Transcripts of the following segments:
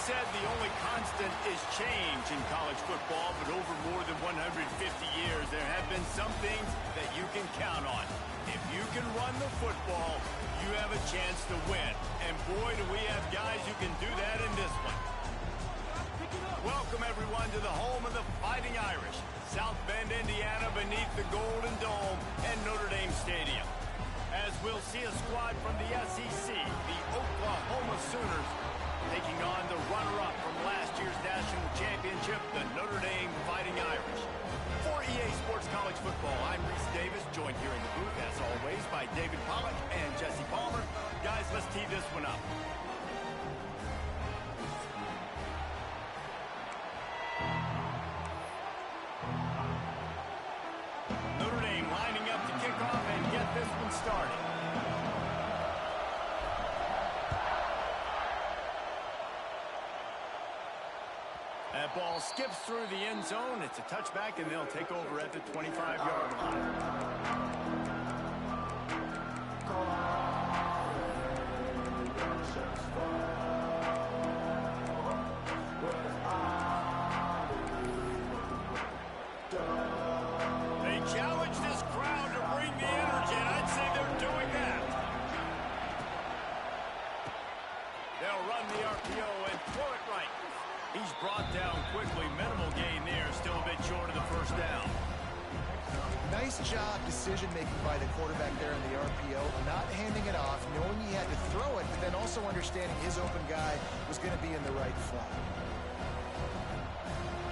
said the only constant is change in college football, but over more than 150 years, there have been some things that you can count on. If you can run the football, you have a chance to win. And boy, do we have guys who can do that in this one. Welcome, everyone, to the home of the Fighting Irish, South Bend, Indiana, beneath the Golden Dome and Notre Dame Stadium. As we'll see a squad from the SEC, the Oklahoma Sooners, taking on the runner-up from last year's national championship, the Notre Dame Fighting Irish. For EA Sports College Football, I'm Reese Davis, joined here in the booth, as always, by David Pollack and Jesse Palmer. Guys, let's tee this one up. Notre Dame lining up to kick off and get this one started. That ball skips through the end zone. It's a touchback, and they'll take over at the 25-yard line. They challenge this crowd to bring the energy, and I'd say they're doing that. They'll run the RPO and throw it right. He's brought down quickly. Minimal gain there. Still a bit short of the first down. Nice job decision-making by the quarterback there in the RPO. Not handing it off, knowing he had to throw it, but then also understanding his open guy was going to be in the right spot.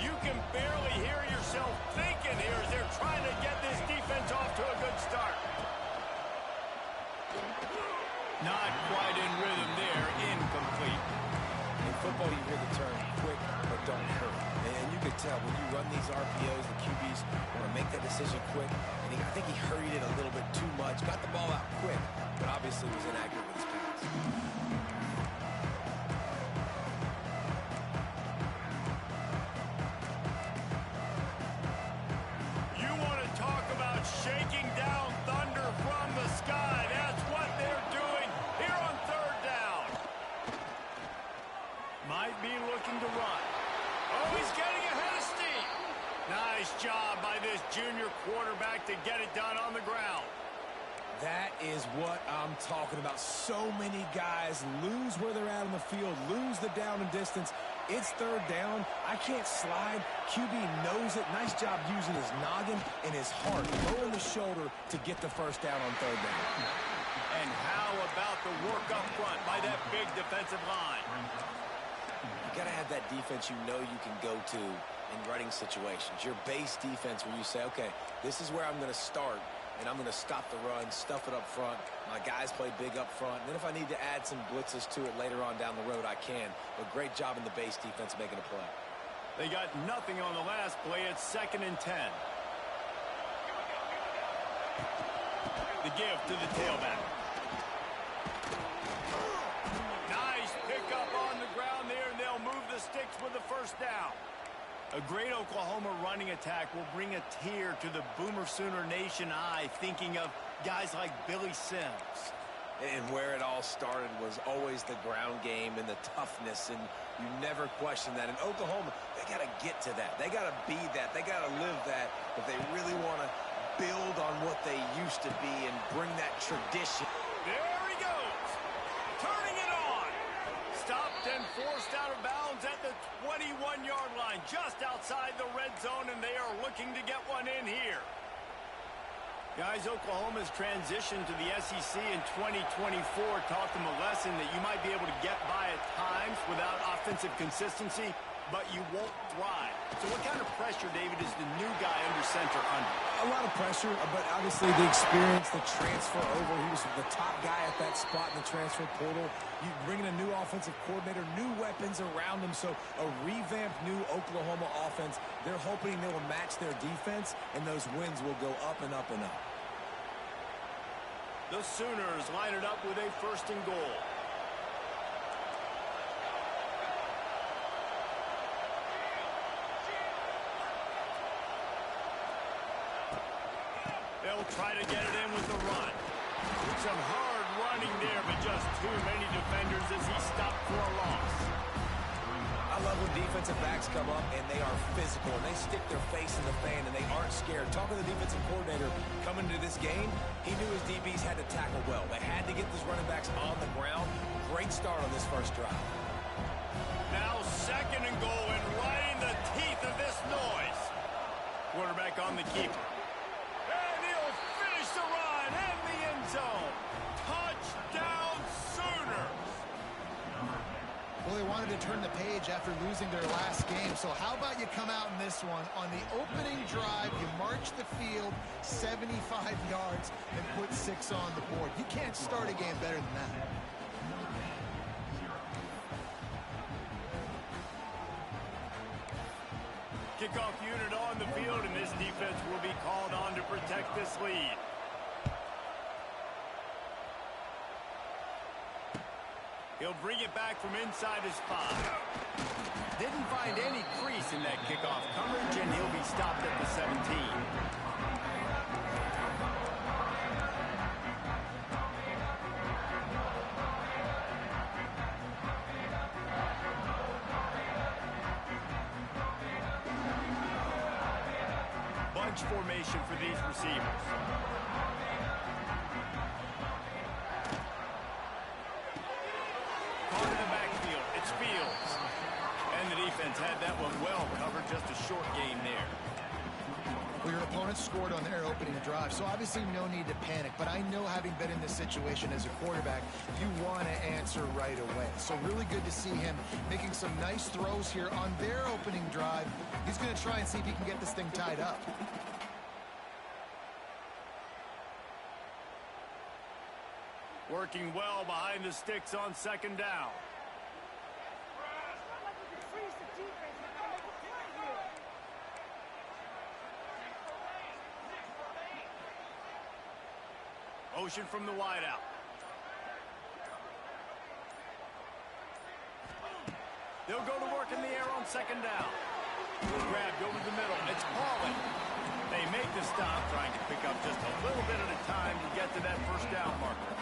You can barely hear yourself thinking here as they're trying to get this defense off to a good start. Not quite in rhythm there. Incomplete. In football, you hear the term quick but don't hurt. And you can tell when you run these RPOs, the QBs want to make that decision quick. And I think he hurried it a little bit too much. Got the ball out quick, but obviously was inaccurate with his pass. You want to talk about shaking down thunder from the sky. That's what they're doing here on third down. Might be looking to run. Oh, he's getting ahead of steam. Nice job by this junior quarterback to get it done on the ground. That is what I'm talking about. So many guys lose where they're at on the field, lose the down and distance. It's third down. I can't slide. QB knows it. Nice job using his noggin and his heart, lowering the shoulder to get the first down on third down. And how about the work up front by that big defensive line? You got to have that defense you know you can go to in running situations. Your base defense where you say, okay, this is where I'm going to start, and I'm going to stop the run, stuff it up front. My guys play big up front. And then if I need to add some blitzes to it later on down the road, I can. But great job in the base defense making a play. They got nothing on the last play. It's 2nd and 10. The give to the tailback. Nice pickup on the ground there, and they'll move the sticks with the first down. A great Oklahoma running attack will bring a tear to the Boomer Sooner Nation eye, thinking of guys like Billy Sims. And where it all started was always the ground game and the toughness, and you never question that. In Oklahoma, they got to get to that. They got to be that. They got to live that if they really want to build on what they used to be and bring that tradition. There he goes, turning it on. Stopped and forced out of bounds at the 21-yard line, just outside the red zone, and they are looking to get one in here. Guys, Oklahoma's transition to the SEC in 2024 taught them a lesson that you might be able to get by at times without offensive consistency, but you won't thrive. So what kind of pressure, David, is the new guy under center under? A lot of pressure, but obviously the experience, the transfer over. He was the top guy at that spot in the transfer portal. You bring in a new offensive coordinator, new weapons around him, so a revamped new Oklahoma offense. They're hoping they will match their defense, and those wins will go up and up and up. The Sooners line it up with a 1st and goal. They'll try to get it in with the run. Some hard running there, but just too many defenders as he stopped for a loss. I love when defensive backs come up and they are physical and they stick their face in the fan and they aren't scared. Talking to the defensive coordinator coming into this game, he knew his DBs had to tackle well. They had to get these running backs on the ground. Great start on this first drive. Now 2nd and goal, and right in the teeth of this noise. Quarterback on the keeper. And he'll finish the run in the end zone. Touchdown Sooners. Well, they wanted to turn the page after losing their last game. So how about you come out in this one? On the opening drive, you march the field 75 yards and put 6 on the board. You can't start a game better than that. Kickoff unit on the field, and this defense will be called on to protect this lead. He'll bring it back from inside his 5. Didn't find any crease in that kickoff coverage, and he'll be stopped at the 17. Bunch formation for these receivers. Caught in the backfield, it's Fields. And the defense had that one well covered, just a short game there. Well, your opponent scored on their opening drive, so obviously no need to panic. But I know, having been in this situation as a quarterback, you want to answer right away. So really good to see him making some nice throws here on their opening drive. He's going to try and see if he can get this thing tied up. Working well behind the sticks on 2nd down. Motion from the wideout. They'll go to work in the air on 2nd down. Grabbed over the middle. It's Pauling. They make the stop, trying to pick up just a little bit at a time to get to that 1st down marker.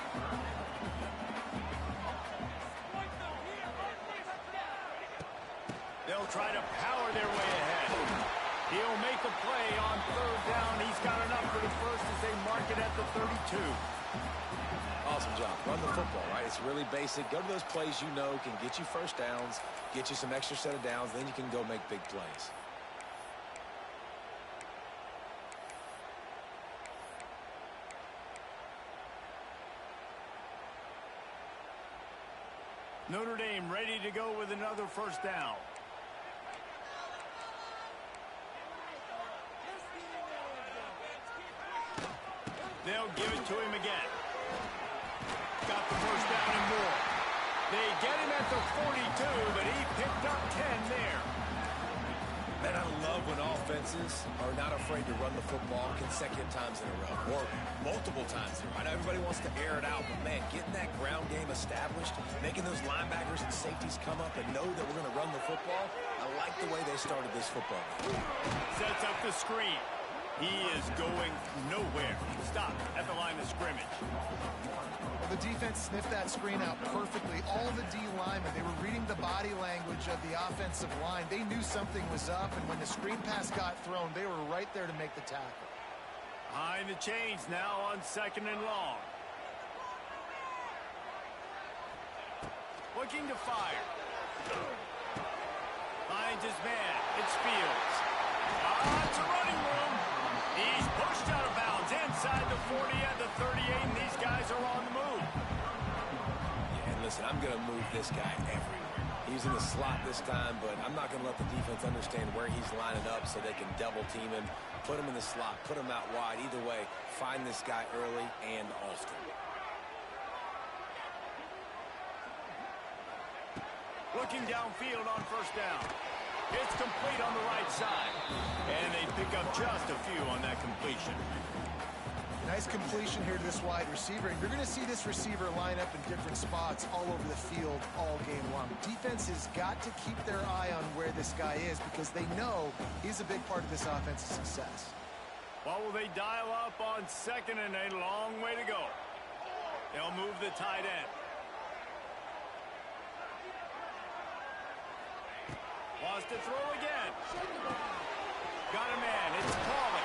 They'll try to power their way ahead. He'll make a play on 3rd down. He's got enough for the 1st as they mark it at the 32. Awesome job. Run the football, right? It's really basic. Go to those plays you know can get you 1st downs, get you some extra set of downs, then you can go make big plays. Notre Dame ready to go with another 1st down. They'll give it to him again. Got the 1st down and more. They get him at the 42, but he picked up 10 there. Man, I love when offenses are not afraid to run the football consecutive times in a row, or multiple times in a row. I know everybody wants to air it out, but man, getting that ground game established, making those linebackers and safeties come up and know that we're going to run the football, I like the way they started this football game. Sets up the screen. He is going nowhere. Stop at the line of scrimmage. Well, the defense sniffed that screen out perfectly. All the D linemen, they were reading the body language of the offensive line. They knew something was up, and when the screen pass got thrown, they were right there to make the tackle. Behind the chains now on 2nd and long. Looking to fire. Finds his man. It's Fields. It's a running room. He's pushed out of bounds inside the 40 and the 38, and these guys are on the move. Yeah, and listen, I'm going to move this guy everywhere. He's in the slot this time, but I'm not going to let the defense understand where he's lining up so they can double team him, put him in the slot, put him out wide. Either way, find this guy early and often. Looking downfield on 1st down. It's complete on the right side. And they pick up just a few on that completion. Nice completion here to this wide receiver. And you're going to see this receiver line up in different spots all over the field all game long. Defense has got to keep their eye on where this guy is because they know he's a big part of this offense's success. Well, will they dial up on 2nd and a long way to go? They'll move the tight end. Wants to throw again. Got a man. It's Pauly.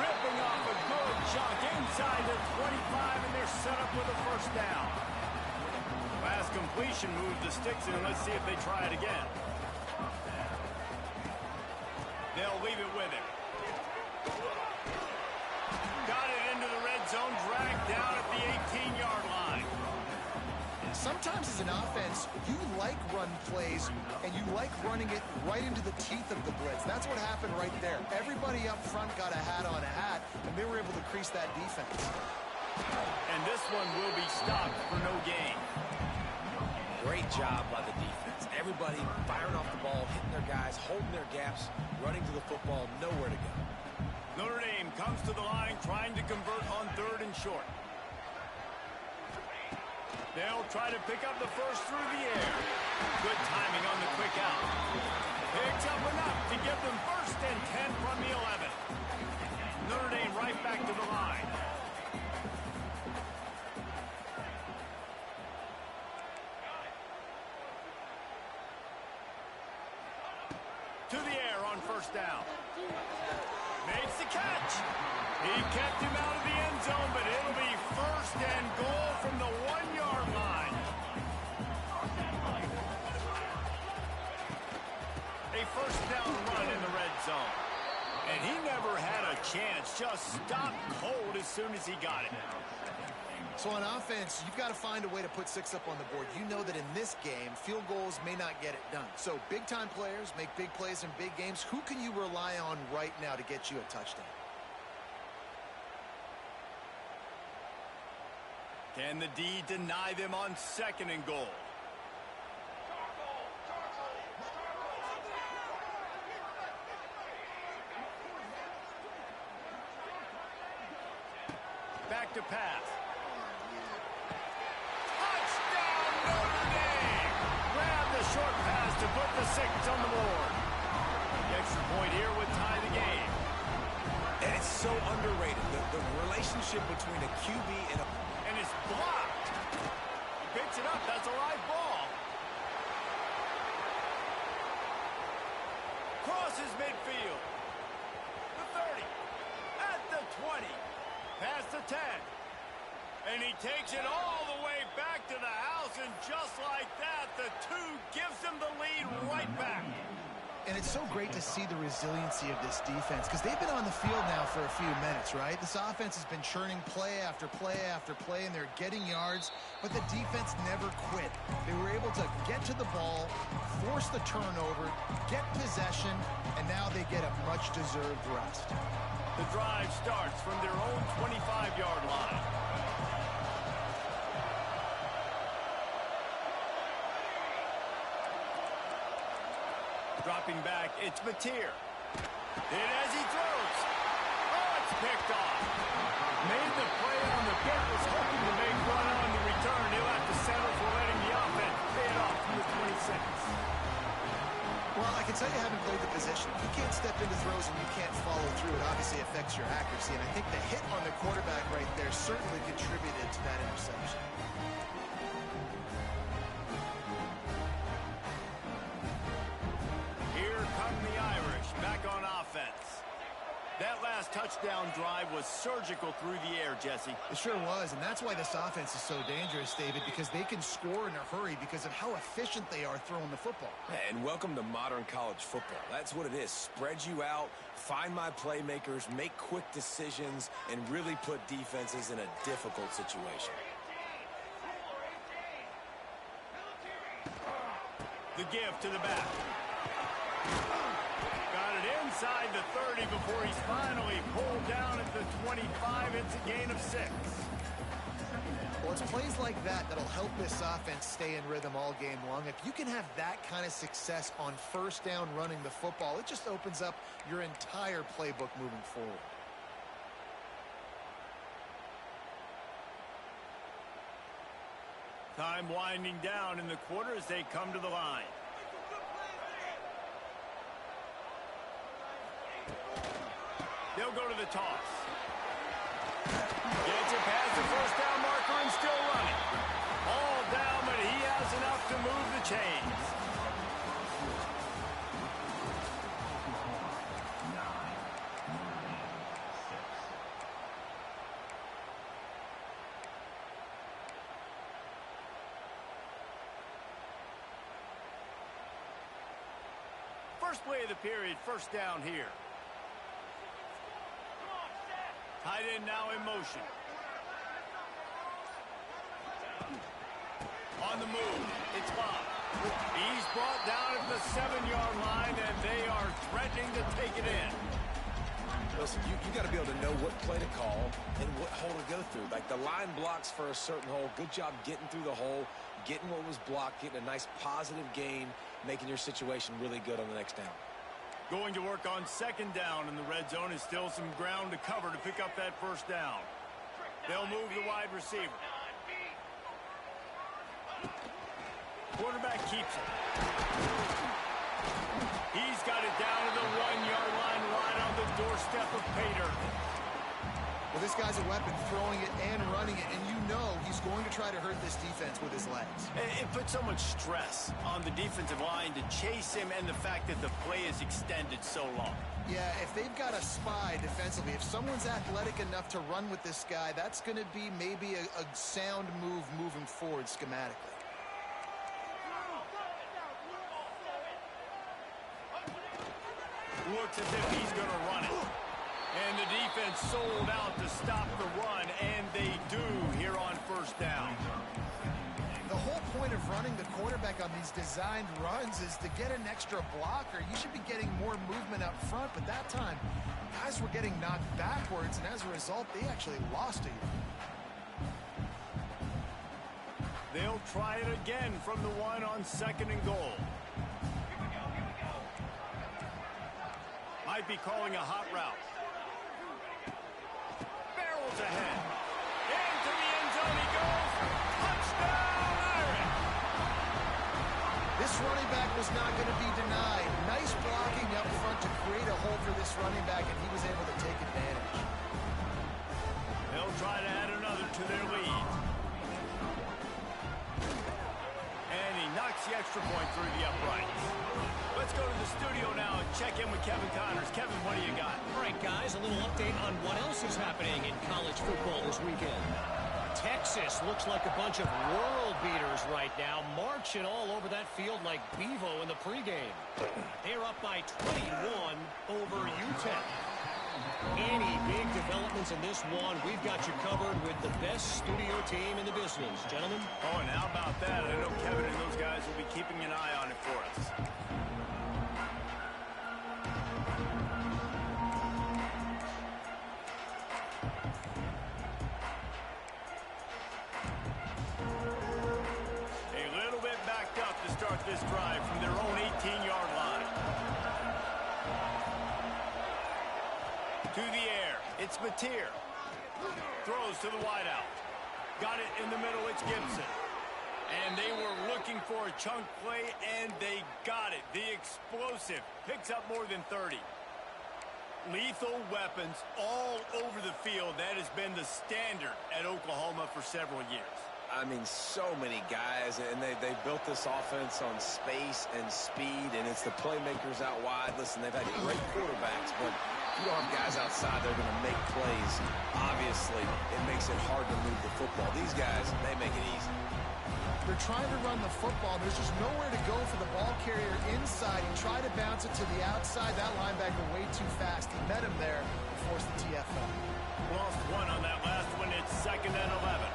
Ripping off a good chunk inside the 25, and they're set up with a first down. Last completion moved the sticks in. Let's see if they try it again. They'll leave it with him. Got it into the red zone, dragged down at the 18-yard line. Sometimes as an offense, you like run plays, and you like running it right into the teeth of the blitz. That's what happened right there. Everybody up front got a hat on a hat, and they were able to crease that defense. And this one will be stopped for no gain. Great job by the defense. Everybody firing off the ball, hitting their guys, holding their gaps, running to the football, nowhere to go. Notre Dame comes to the line trying to convert on 3rd and short. They'll try to pick up the first through the air. Good timing on the quick out. Picks up enough to give them 1st and 10 from the 11. Notre Dame right back to the line. To the air on 1st down. Makes the catch. He kept him out of the end zone, but it'll be 1st and goal from the 1-yard line. A 1st down run in the red zone. And he never had a chance. Just stopped cold as soon as he got it. So on offense, you've got to find a way to put 6 up on the board. You know that in this game, field goals may not get it done. So big-time players make big plays in big games. Who can you rely on right now to get you a touchdown? Can the D deny them on 2nd and goal? Back to pass. Touchdown, Notre Dame! Grab the short pass to put the 6 on the board. The extra point here would tie the game. And it's so underrated, the relationship between a QB and a... And it's blocked. He picks it up. That's a live ball. Crosses midfield. The 30. At the 20. Past the 10. And he takes it all the way back to the house. And just like that, the 2 gives him the lead right back. And it's so great to see the resiliency of this defense because they've been on the field now for a few minutes, right? This offense has been churning play after play after play, and they're getting yards, but the defense never quit. They were able to get to the ball, force the turnover, get possession, and now they get a much-deserved rest. The drive starts from their own 25-yard line. Dropping back, it's Mateer. And as he throws, oh, it's picked off. Made the play on the pick, was hoping to make one on the return. He'll have to settle for letting the offense pay it off from the 26. Well, I can tell you haven't played the position. You can't step into throws and you can't follow through. It obviously affects your accuracy, and I think the hit on the quarterback right there certainly contributed to that interception. Back on offense. That last touchdown drive was surgical through the air, Jesse. It sure was, and that's why this offense is so dangerous, David, because they can score in a hurry because of how efficient they are throwing the football. And welcome to modern college football. That's what it is. Spread you out, find my playmakers, make quick decisions, and really put defenses in a difficult situation. The give to the back. Got it inside the 30 before he's finally pulled down at the 25. It's a gain of 6. Well, it's plays like that that'll help this offense stay in rhythm all game long. If you can have that kind of success on 1st down running the football, it just opens up your entire playbook moving forward. Time winding down in the quarter as they come to the line. They'll go to the toss. Gets it past the 1st down marker and still running. All down, but he has enough to move the chains. First play of the period, first down here. Tight end now in motion. On the move, it's Bob. He's brought down at the 7-yard line, and they are threatening to take it in. Listen, you got to be able to know what play to call and what hole to go through. Like the line blocks for a certain hole. Good job getting through the hole, getting what was blocked, getting a nice positive gain, making your situation really good on the next down. Going to work on second down in the red zone is still some ground to cover to pick up that first down. They'll move the wide receiver. Quarterback keeps it. He's got it down to the 1-yard line, right on the doorstep of Pater. Well, this guy's a weapon, throwing it and running it, and you know he's going to try to hurt this defense with his legs. It puts so much stress on the defensive line to chase him, and the fact that the play is extended so long. Yeah, if they've got a spy defensively, if someone's athletic enough to run with this guy, that's going to be maybe a sound move moving forward schematically. Looks as if he's going to run it. And the defense sold out to stop the run, and they do here on first down. The whole point of running the quarterback on these designed runs is to get an extra blocker. You should be getting more movement up front, but that time, guys were getting knocked backwards, and as a result, they actually lost a yard. They'll try it again from the 1 on second and goal. Might be calling a hot route. Barrels ahead. Into the end zone he goes. Touchdown, Irish! This running back was not going to be denied. Nice blocking up front to create a hole for this running back, and he was able to take advantage. They'll try to add another to their lead. And he knocks the extra point through the uprights. Let's go to the studio now and check in with Kevin Connors. Kevin, what do you got? All right, guys, a little update on what else is happening in college football this weekend. Texas looks like a bunch of world beaters right now, marching all over that field like Bevo in the pregame. They're up by 21 over UTEP. Any big developments in this one, we've got you covered with the best studio team in the business. Gentlemen? Oh, and how about that? I know Kevin and those guys will be keeping an eye on it for us. This drive from their own 18-yard line. To the air, it's Mateer. Throws to the wideout. Got it in the middle, it's Gibson. And they were looking for a chunk play, and they got it. The explosive picks up more than 30. Lethal weapons all over the field. That has been the standard at Oklahoma for several years. I mean, so many guys, and they built this offense on space and speed, and it's the playmakers out wide. Listen, they've had great quarterbacks, but if you don't have guys outside, they're going to make plays. Obviously, it makes it hard to move the football. These guys, they make it easy. They're trying to run the football. There's just nowhere to go for the ball carrier inside. He tried to bounce it to the outside. That linebacker way too fast. He met him there and forced the TFL. Lost one on that last one. It's 2nd and 11.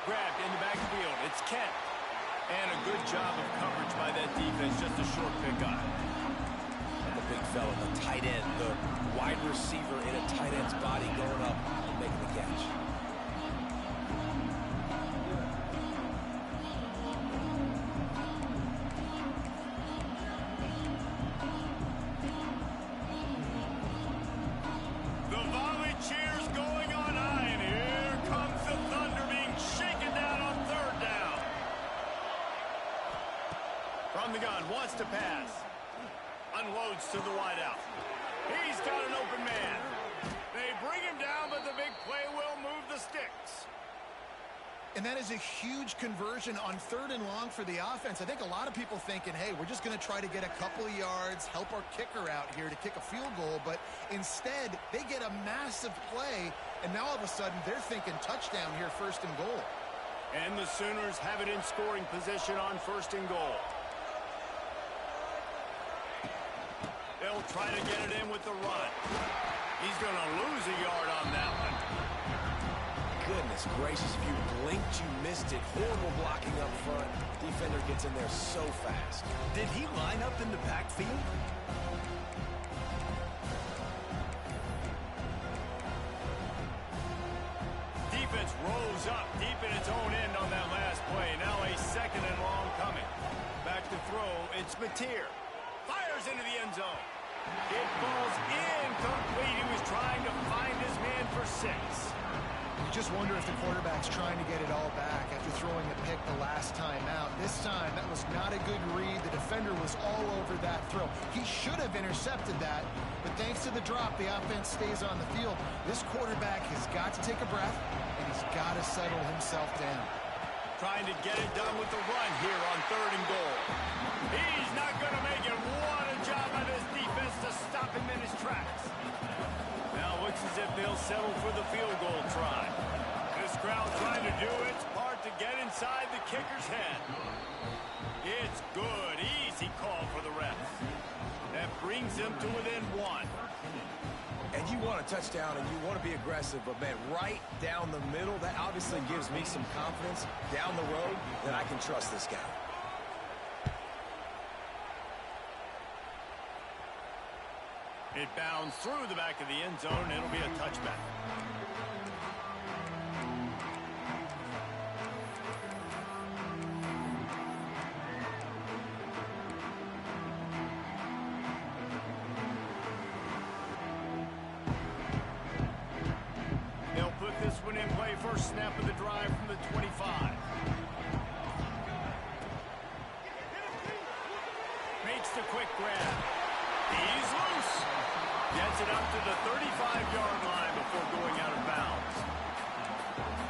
Grabbed in the backfield. It's Kent. And a good job of coverage by that defense. Just a short pickup. And the big fella, the tight end, the wide receiver in a tight end's body going up and making the catch. The volley cheers going on high, and here comes the Thunder being shaken down on 3rd down. From the gun, wants to pass. Unloads to the wideout. He's got an open man. They bring him down, but the big play will move the sticks. And that is a huge conversion on 3rd and long for the offense. I think a lot of people thinking, hey, we're just going to try to get a couple of yards, help our kicker out here to kick a field goal. But instead, they get a massive play, and now all of a sudden they're thinking touchdown here, 1st and goal. And the Sooners have it in scoring position on 1st and goal. They'll try to get it in with the run. He's going to lose a yard on that one. Goodness gracious, if you blinked, you missed it. Horrible blocking up front. Defender gets in there so fast. Did he line up in the backfield? Defense rolls up deep in its own end on that last play. Now a 2nd and long coming. Back to throw, it's Mateer. Fires into the end zone. It falls incomplete. He was trying to find his man for 6. You just wonder if the quarterback's trying to get it all back after throwing a pick the last time out. This time, that was not a good read. The defender was all over that throw. He should have intercepted that, but thanks to the drop, the offense stays on the field. This quarterback has got to take a breath, and he's got to settle himself down. Trying to get it done with the run here on 3rd and goal. He's not going to make it. What a job by this defense to stop him in his tracks. Now it looks as if they'll settle for the field goal try. This crowd trying to do its part to get inside the kicker's head. It's good. Easy call for the refs. That brings them to within 1. And you want a touchdown and you want to be aggressive, but man, right down the middle, that obviously gives me some confidence down the road that I can trust this guy. It bounds through the back of the end zone. It'll be a touchback. They'll put this one in play. First snap of the drive from the 25. Makes the quick grab. He's loose. Gets it up to the 35-yard line before going out of bounds.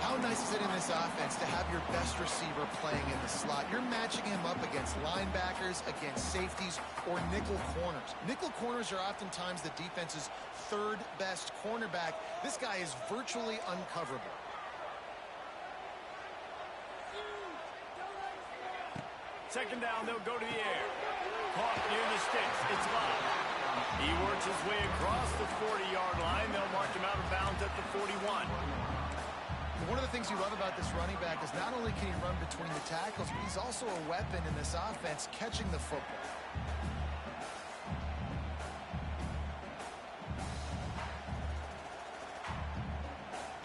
How nice is it in this offense to have your best receiver playing in the slot? You're matching him up against linebackers, against safeties, or nickel corners. Nickel corners are oftentimes the defense's 3rd best cornerback. This guy is virtually uncoverable. Second down, they'll go to the air. Caught near the sticks. It's Love. He works his way across the 40-yard line. They'll mark him out of bounds at the 41. One of the things you love about this running back is not only can he run between the tackles, but he's also a weapon in this offense catching the football.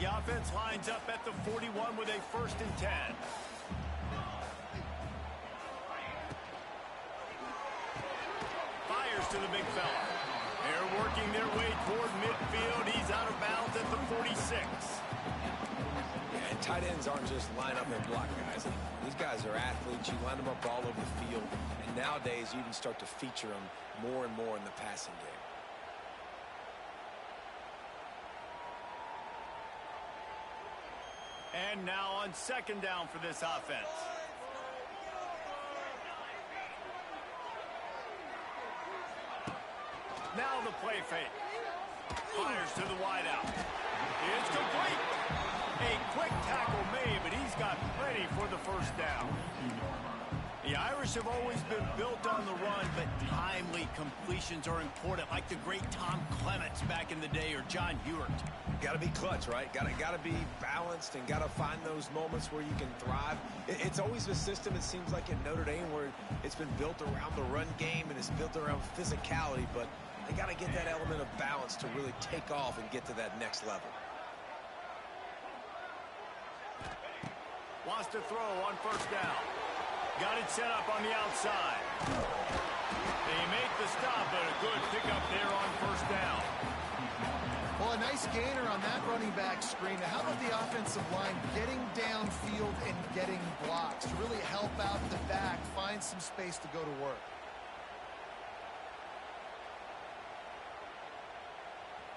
The offense lines up at the 41 with a 1st and 10. Fires to the big fella. They're working their way toward midfield. He's out of bounds at the 46. And tight ends aren't just line up and block guys. These guys are athletes. You line them up all over the field. And nowadays, you can start to feature them more and more in the passing game. And now on 2nd down for this offense. Now the play fake. Fires to the wideout. It's complete. A quick tackle made, but he's got plenty for the 1st down. The Irish have always been built on the run, but timely completions are important, like the great Tom Clements back in the day or John Hewart. Got to be clutch, right? Got to be balanced and got to find those moments where you can thrive. It's always a system, it seems like, at Notre Dame where it's been built around the run game and it's built around physicality, but they got to get that element of balance to really take off and get to that next level. Wants to throw on 1st down. Got it set up on the outside. They make the stop, but a good pickup there on 1st down. Well, a nice gainer on that running back screen. Now, how about the offensive line getting downfield and getting blocks to really help out the back, find some space to go to work?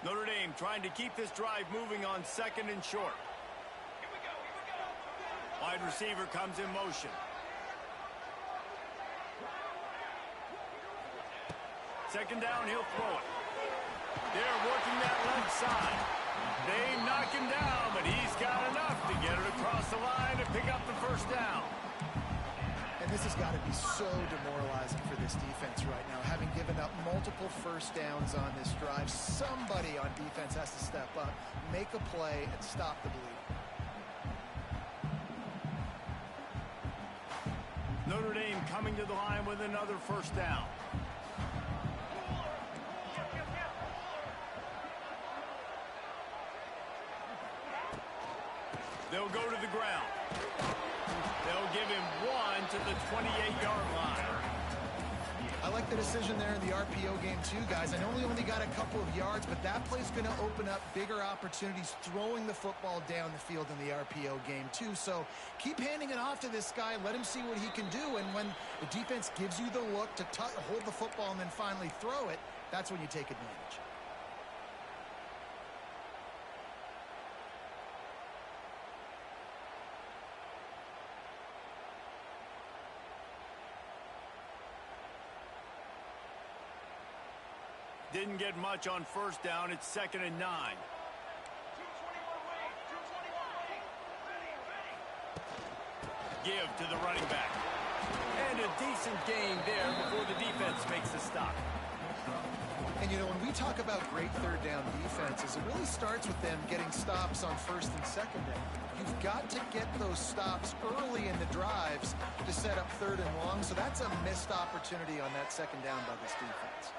Notre Dame trying to keep this drive moving on 2nd and short. Wide receiver comes in motion. Second down, he'll throw it. They're working that left side. They knock Backing down, but he's got enough to get it across the line and pick up the first down. And this has got to be so demoralizing for this defense right now. Having given up multiple first downs on this drive, somebody on defense has to step up, make a play, and stop the bleed. Notre Dame coming to the line with another first down. They'll go to the ground. They'll give him one to the 28-yard line. I like the decision there in the RPO game too, guys. I know he only got a couple of yards, but that play's going to open up bigger opportunities throwing the football down the field in the RPO game too. So keep handing it off to this guy. Let him see what he can do. And when the defense gives you the look to hold the football and then finally throw it, that's when you take advantage. Didn't get much on first down. It's 2nd and 9. Give to the running back. And a decent gain there before the defense makes the stop. And, you know, when we talk about great third down defenses, it really starts with them getting stops on first and second down. You've got to get those stops early in the drives to set up third and long, so that's a missed opportunity on that second down by this defense.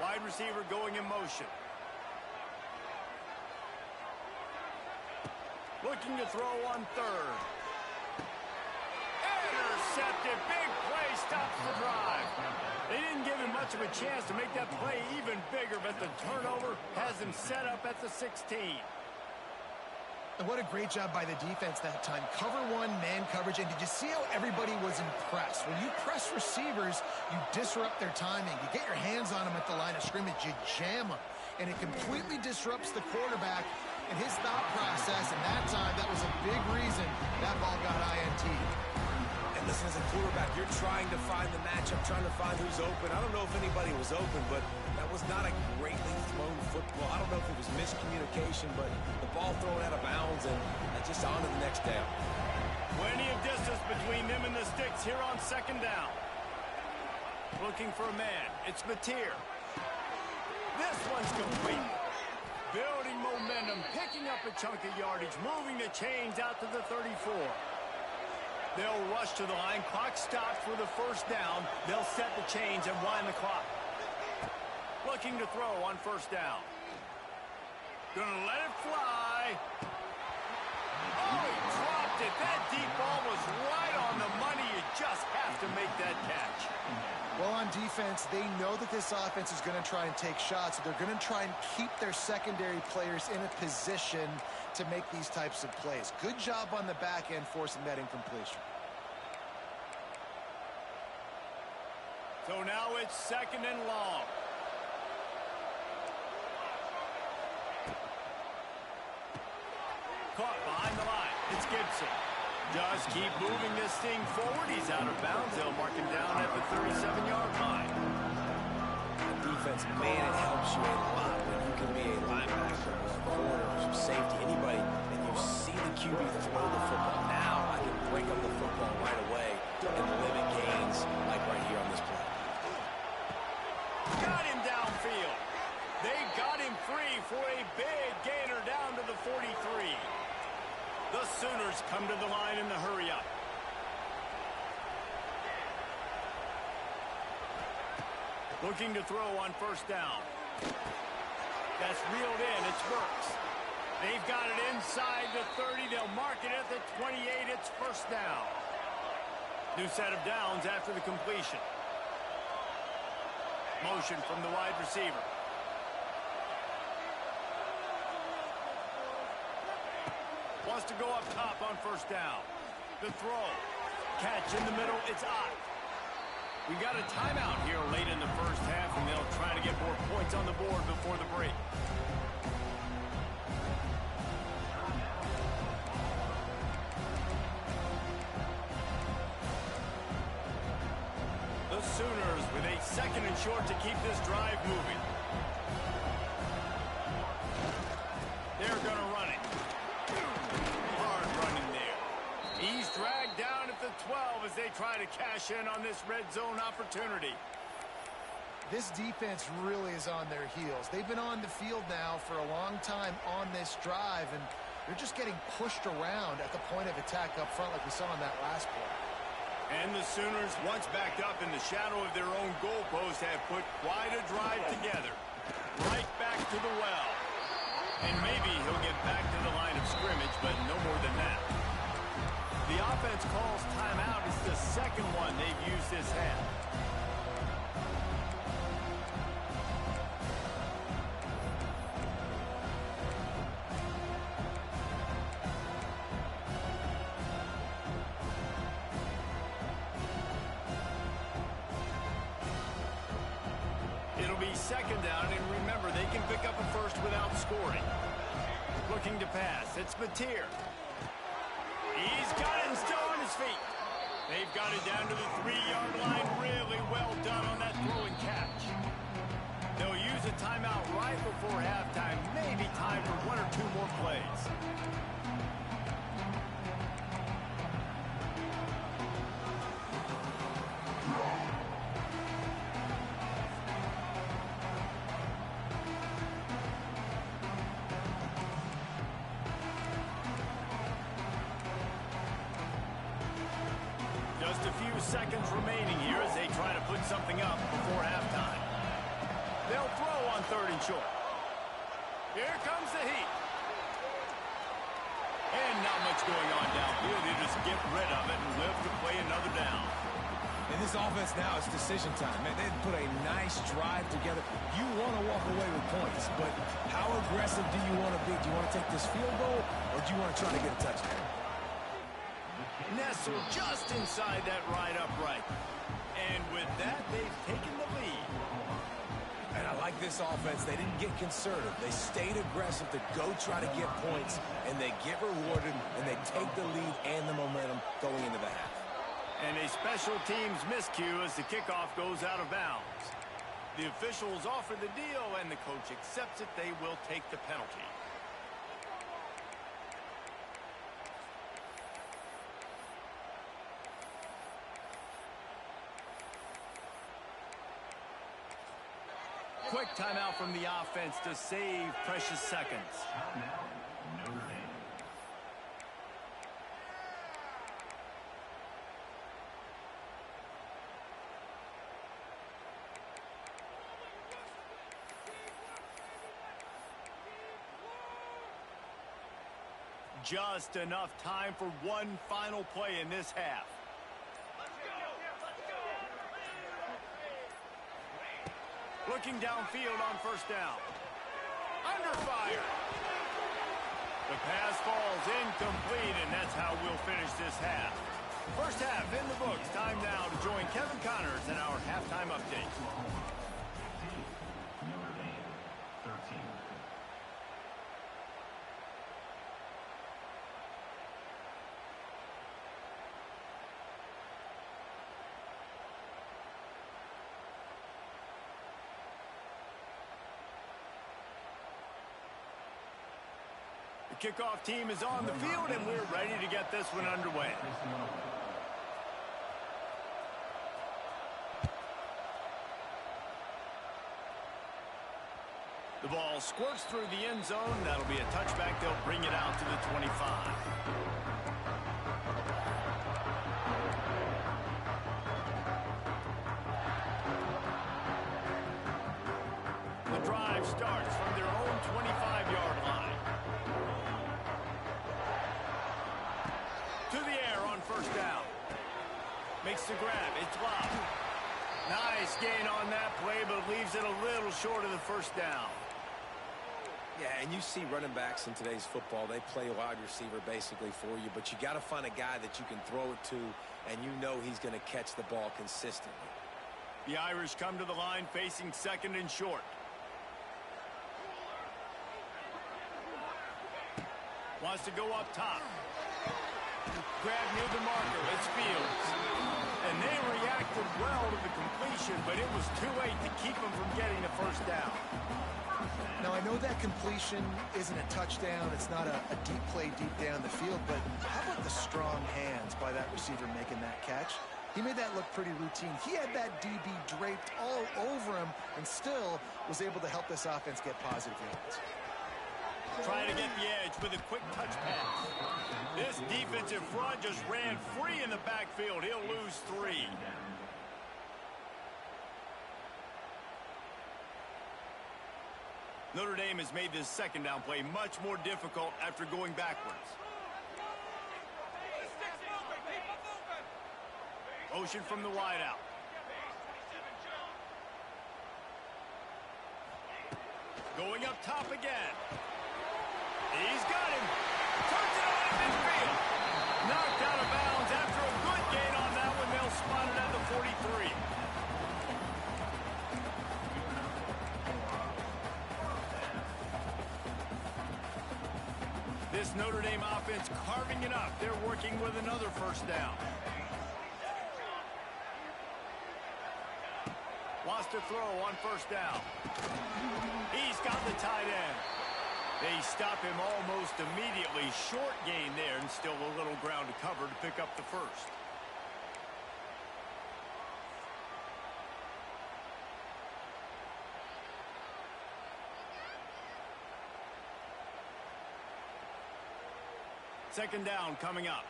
Wide receiver going in motion. Looking to throw on third. Intercepted. Big play stops the drive. They didn't give him much of a chance to make that play even bigger, but the turnover has him set up at the 16. And what a great job by the defense that time. Cover one, man coverage. And did you see how everybody was impressed? When you press receivers, you disrupt their timing. You get your hands on them at the line of scrimmage. You jam them. And it completely disrupts the quarterback and his thought process. And that time, that was a big reason that ball got INT. And listen, as a quarterback, you're trying to find the matchup, trying to find who's open. I don't know if anybody was open, but that was not a greatly thrown football. I don't know if it was miscommunication, but the ball thrown out of bounds and just on to the next down. Plenty of distance between them and the sticks here on second down. Looking for a man. It's Mateer. This one's complete. Building momentum, picking up a chunk of yardage, moving the chains out to the 34. They'll rush to the line. Clock stops for the first down. They'll set the chains and wind the clock. Looking to throw on first down. Gonna let it fly. Oh, he dropped it. That deep ball was right on the money. You just have to make that catch. Well, on defense, they know that this offense is going to try and take shots. So they're going to try and keep their secondary players in a position to make these types of plays. Good job on the back end forcing that incompletion. So now it's 2nd and long. Caught behind the line. It's Gibson. Just keep moving this thing forward. He's out of bounds. They'll mark him down at the 37-yard line. The defense, man, it helps you a lot when you can be a linebacker or a corner or safety, anybody, and you see the QB throw the football. Now I can break up the football right away and limit gains like right here on this play. Got him downfield. They got him free for a big gainer down to the 43. The Sooners come to the line in the hurry-up. Looking to throw on first down. That's reeled in. It's Burks. They've got it inside the 30. They'll mark it at the 28. It's first down. New set of downs after the completion. Motion from the wide receiver. Wants to go up top on first down. The throw. Catch in the middle. It's Ott. We got a timeout here late in the first half, and they'll try to get more points on the board before the break. The Sooners with a 2nd and short to keep this drive moving. They're going to run it. Hard running there. He's dragged down at the 12 as they try to cash in on this red zone opportunity. This defense really is on their heels. They've been on the field now for a long time on this drive, and they're just getting pushed around at the point of attack up front like we saw on that last play. And the Sooners, once backed up in the shadow of their own goalpost, have put quite a drive together. Right back to the well. And maybe he'll get back to the line of scrimmage, but no more than that. The offense calls timeout. It's the second one they've used this half. It'll be second down, and remember, they can pick up a first without scoring. Looking to pass. It's Mateer. He's got it and still on his feet. They've got it down to the 3-yard line. Really well done on that throw and catch. They'll use a timeout right before halftime. Maybe time for 1 or 2 more plays. Just a few seconds remaining here as they try to put something up before halftime. They'll throw on 3rd and short. Here comes the heat. And not much going on downfield. They just get rid of it and live to play another down. In this offense now, it's decision time. Man, they put a nice drive together. You want to walk away with points, but how aggressive do you want to be? Do you want to take this field goal, or do you want to try to get a touchdown? Nestled just inside that right upright. And with that, they've taken the lead. And I like this offense. They didn't get conservative. They stayed aggressive to go try to get points, and they get rewarded, and they take the lead and the momentum going into the half. And a special teams miscue as the kickoff goes out of bounds. The officials offer the deal, and the coach accepts it. They will take the penalty. Quick timeout from the offense to save precious seconds. Just enough time for one final play in this half. Looking downfield on 1st down. Under fire. The pass falls incomplete, and that's how we'll finish this half. First half in the books. Time now to join Kevin Connors in our halftime update. The kickoff team is on the field, and we're ready to get this one underway. The ball squirts through the end zone. That'll be a touchback. They'll bring it out to the 25. The drive starts from their own 25-yard line. To the air on 1st down. Makes the grab. It's Love. Nice gain on that play, but leaves it a little short of the 1st down. Yeah, and you see running backs in today's football, they play wide receiver basically for you, but you got to find a guy that you can throw it to, and you know he's going to catch the ball consistently. The Irish come to the line facing 2nd and short. Wants to go up top. Grab near the marker. It's Fields. and they reacted well to the completion, but it was too late to keep them from getting the first down. Now, I know that completion isn't a touchdown. It's not a deep play deep down the field, but how about the strong hands by that receiver making that catch? He made that look pretty routine. He had that DB draped all over him and still was able to help this offense get positive yards. Trying to get the edge with a quick touch pass. This defensive front just ran free in the backfield. He'll lose 3. Notre Dame has made this second down play much more difficult after going backwards. Motion from the wideout. Going up top again. He's got him. Turns it on at midfield. Knocked out of bounds after a good gain on that one. They'll spot it at the 43. This Notre Dame offense carving it up. They're working with another first down. Wants to throw on first down. He's got the tight end. They stop him almost immediately. Short gain there and still a little ground to cover to pick up the first. Second down coming up.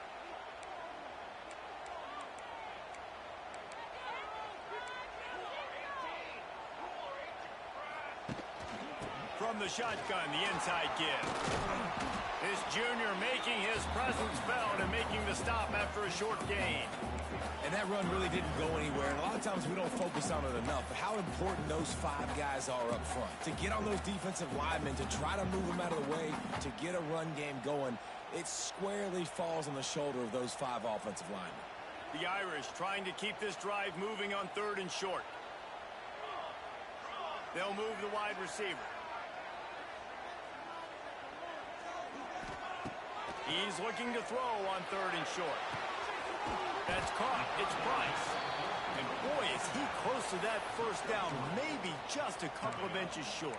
From the shotgun, the inside give. This junior making his presence felt and making the stop after a short gain. And that run really didn't go anywhere. And a lot of times we don't focus on it enough. But how important those 5 guys are up front. To get on those defensive linemen, to try to move them out of the way, to get a run game going, it squarely falls on the shoulder of those 5 offensive linemen. The Irish trying to keep this drive moving on 3rd and short. They'll move the wide receiver. He's looking to throw on 3rd and short. That's caught. It's Price. And boy, is he close to that first down. Maybe just a couple of inches short.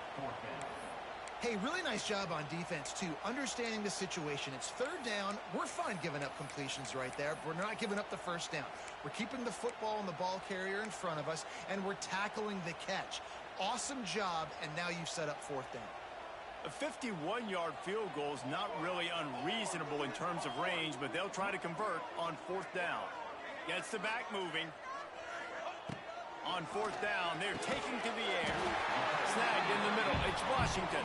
Hey, really nice job on defense, too. Understanding the situation. It's 3rd down. We're fine giving up completions right there. We're not giving up the first down. We're keeping the football and the ball carrier in front of us, and we're tackling the catch. Awesome job, and now you've set up 4th down. A 51-yard field goal is not really unreasonable in terms of range, but they'll try to convert on 4th down. Gets the back moving. On 4th down, they're taking to the air. Snagged in the middle. It's Washington.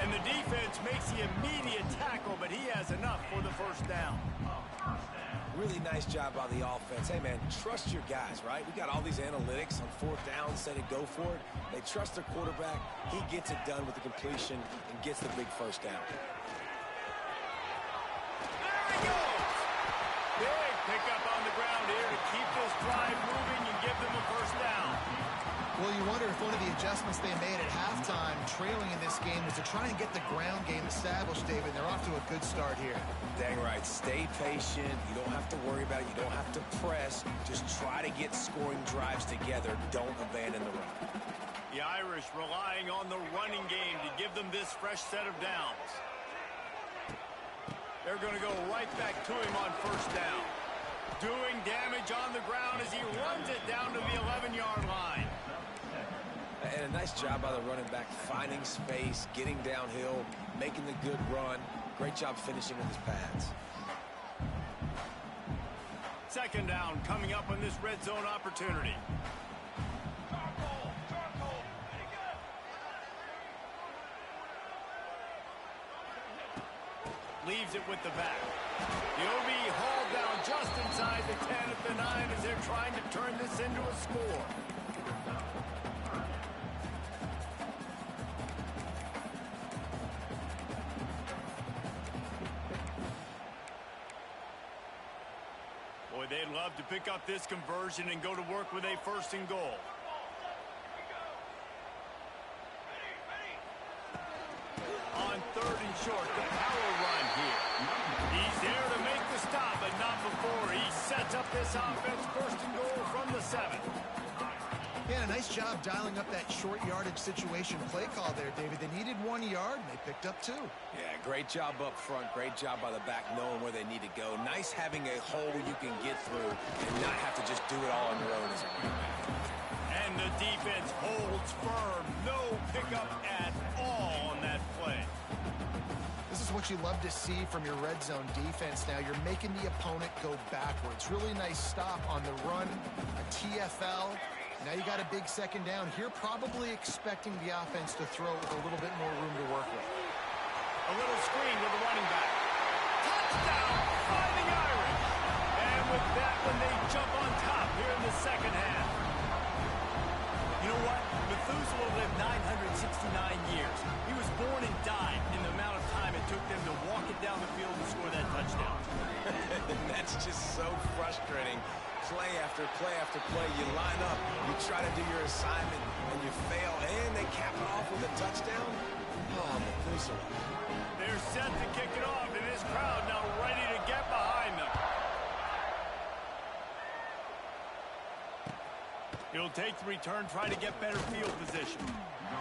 And the defense makes the immediate tackle, but he has enough for the first down. Really nice job by the offense. Hey, man, trust your guys, right? We got all these analytics on 4th down, say to go for it. They trust their quarterback. He gets it done with the completion and gets the big first down. There he goes! Big pickup on the ground here to keep this drive moving and give them a first down. Well, you wonder if one of the adjustments they made at halftime, trailing in this game, was to try and get the ground game established, David. They're off to a good start here. Dang right. Stay patient. You don't have to worry about it. You don't have to press. Just try to get scoring drives together. Don't abandon the run. The Irish relying on the running game to give them this fresh set of downs. They're going to go right back to him on first down. Doing damage on the ground as he runs it down to the 11-yard line. And a nice job by the running back, finding space, getting downhill, making the good run. Great job finishing with his pads. Second down coming up on this red zone opportunity. Leaves it with the back. He'll be hauled down just inside the 10 at the 9 as they're trying to turn this into a score. Boy, they'd love to pick up this conversion and go to work with a 1st and goal. On 3rd and short, the power run here. He's there to make the stop, but not before. He sets up this offense 1st and goal. the 7. Yeah, nice job dialing up that short yardage situation play call there, David. They needed 1 yard, and they picked up 2. Yeah, great job up front. Great job by the back knowing where they need to go. Nice having a hole you can get through and not have to just do it all on your own as a running back. And the defense holds firm. No pickup at all on that play. This is what you love to see from your red zone defense now. You're making the opponent go backwards. Really nice stop on the run, a TFL. Now you got a big second down. Here probably expecting the offense to throw with a little bit more room to work with. A little screen with the running back. Touchdown, Fighting Irish. And with that one, they jump on top here in the second half. You know what? Methuselah lived 969 years. He was born and died in the amount of time it took them to walk it down the field and score that touchdown. That's just so frustrating. Play after play after play. You line up, you try to do your assignment, and you fail, and they cap it off with a touchdown. Oh, Methuselah. They're set to kick it off, and this crowd now ready to get behind them. He'll take the return, try to get better field position.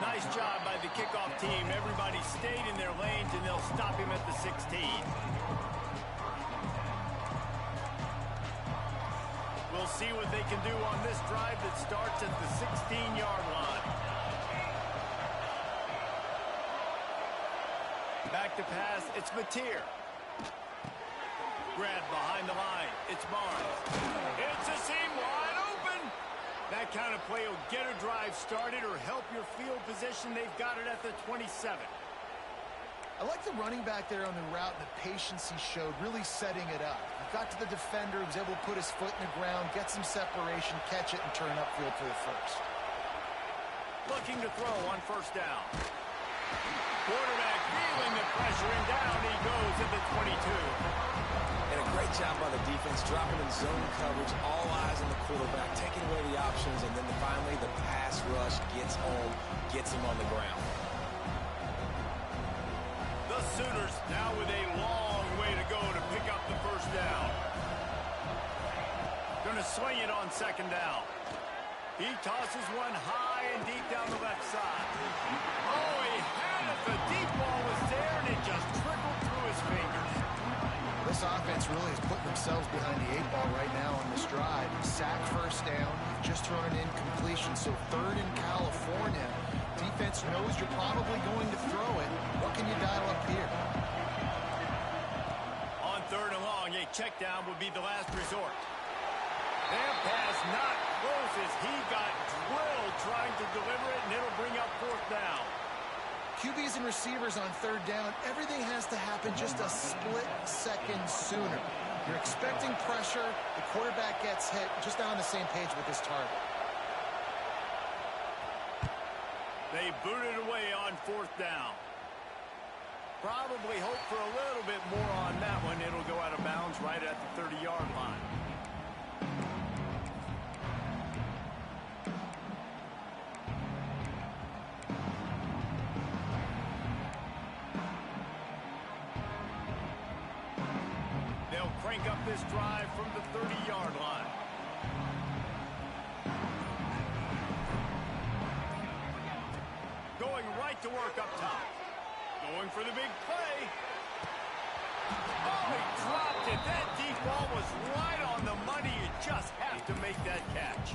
Nice job by the kickoff team. Everybody stayed in their lanes, and they'll stop him at the 16. We'll see what they can do on this drive that starts at the 16-yard line. Back to pass, it's Mateer. Grab behind the line, it's Barnes. It's a seam wide open. That kind of play will get a drive started or help your field position. They've got it at the 27. I like the running back there on the route and the patience he showed, really setting it up. He got to the defender, was able to put his foot in the ground, get some separation, catch it, and turn upfield for the first. Looking to throw on first down. Quarterback feeling the pressure, and down he goes at the 22. And a great job by the defense, dropping in zone coverage, all eyes on the quarterback, taking away the options, and then finally the pass rush gets home, gets him on the ground. The Sooners now with a long way to go to pick up the first down. Going to swing it on second down. He tosses one high and deep down the left side. Oh, he had it. The deep ball was there, and it just trickled through his fingers. This offense really is putting themselves behind the 8 ball right now on this drive. Sack first down, just thrown an incompletion, so third in California. Defense knows you're probably going to throw it. What can you dial up here? On third and long, a check down would be the last resort. That pass not close as he got drilled trying to deliver it, and it'll bring up fourth down. QBs and receivers on third down, everything has to happen just a split second sooner. You're expecting pressure, the quarterback gets hit, just not on the same page with his target. They booted away on fourth down. Probably hope for a little bit more on that one. It'll go out of bounds right at the 30-yard line. They'll crank up this drive from the 30-yard line. Going right to work up top. Going for the big play. Oh, he dropped it. That deep ball was right on the money. You just have to make that catch.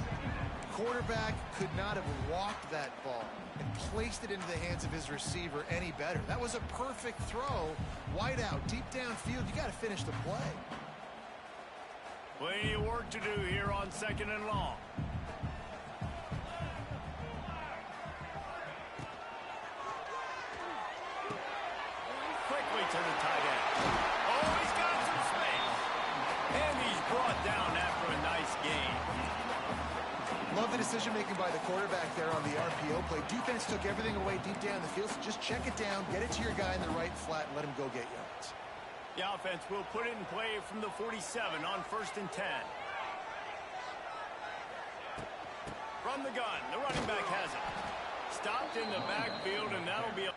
Quarterback could not have walked that ball and placed it into the hands of his receiver any better. That was a perfect throw. Wide out, deep downfield. You got to finish the play. Plenty of work to do here on second and long. Quickly to the tight end. Oh, he's got some space. And he's brought down after a nice gain. Love the decision-making by the quarterback there on the RPO play. Defense took everything away deep down the field, so just check it down, get it to your guy in the right flat, and let him go get yards. The offense will put it in play from the 47 on first and 10. From the gun, the running back has it. Stopped in the backfield, and that'll be a...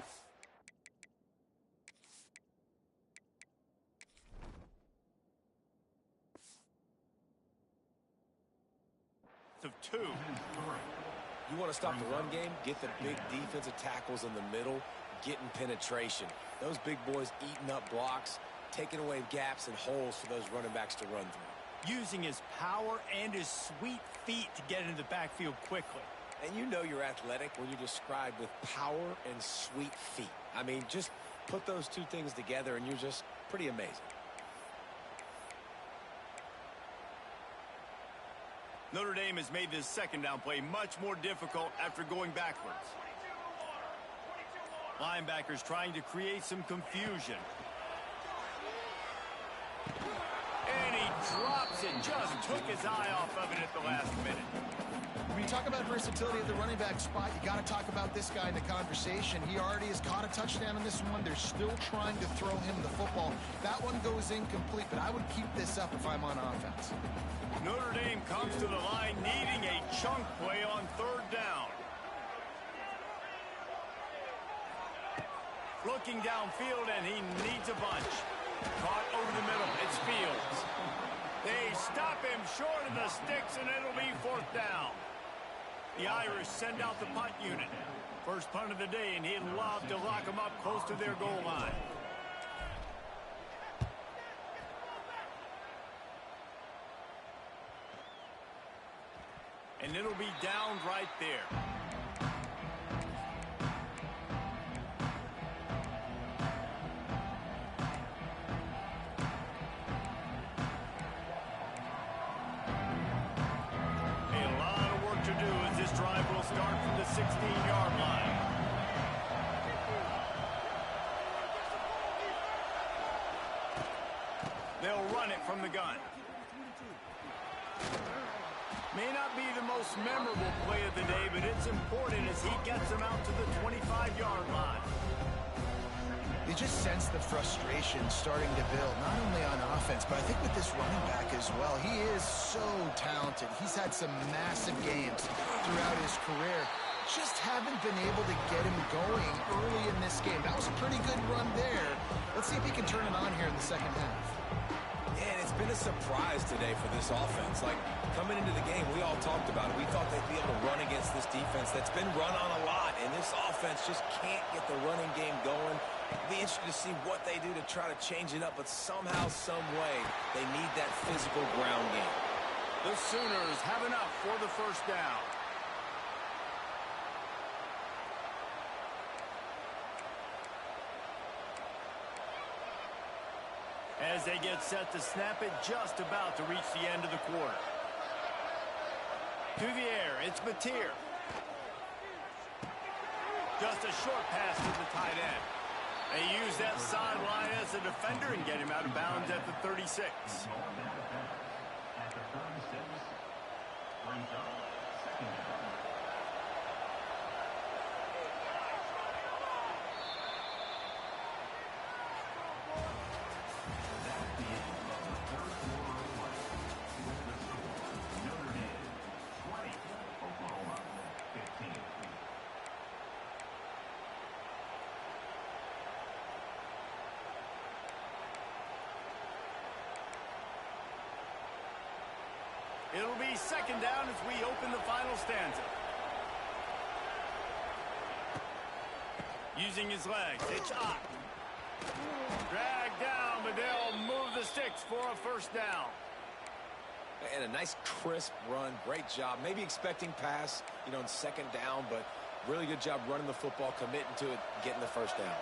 of 2. You want to stop the run game? Get the big defensive tackles in the middle, getting penetration. Those big boys eating up blocks, taking away gaps and holes for those running backs to run through. Using his power and his sweet feet to get into the backfield quickly. And you know you're athletic when you're described with power and sweet feet. I mean, just put those two things together and you're just pretty amazing. Notre Dame has made this second down play much more difficult after going backwards. Linebackers trying to create some confusion. And he drops it, just took his eye off of it at the last minute. When you talk about versatility at the running back spot, you got to talk about this guy in the conversation. He already has caught a touchdown in this one. They're still trying to throw him the football. That one goes incomplete, but I would keep this up if I'm on offense. Notre Dame comes to the line needing a chunk play on third down. Looking downfield, and he needs a bunch. Caught over the middle. It's Fields. They stop him short of the sticks, and it'll be fourth down. The Irish send out the punt unit. First punt of the day, and he'd love to lock them up close to their goal line. And it'll be down right there. Start from the 16-yard line. They'll run it from the gun. May not be the most memorable play of the day, but it's important as he gets them out to the 25-yard line. You just sense the frustration starting to build, not only on offense, but I think with this running back as well. He is so talented. He's had some massive games throughout his career. Just haven't been able to get him going early in this game. That was a pretty good run there. Let's see if he can turn it on here in the second half. Yeah, and it's been a surprise today for this offense. Like, coming into the game, we all talked about it. We thought they'd be able to run against this defense that's been run on a lot, and this offense just can't get the running game going. It'll be interesting to see what they do to try to change it up, but somehow, some way, they need that physical ground game. The Sooners have enough for the first down. As they get set to snap it, just about to reach the end of the quarter. Through the air, it's Mateer. Just a short pass to the tight end. They use that sideline as a defender and get him out of bounds at the 36. It'll be second down as we open the final stanza. Using his legs, it's up. Dragged down, but they'll move the sticks for a first down. And a nice crisp run, great job. Maybe expecting pass, you know, in second down, but really good job running the football, committing to it, getting the first down.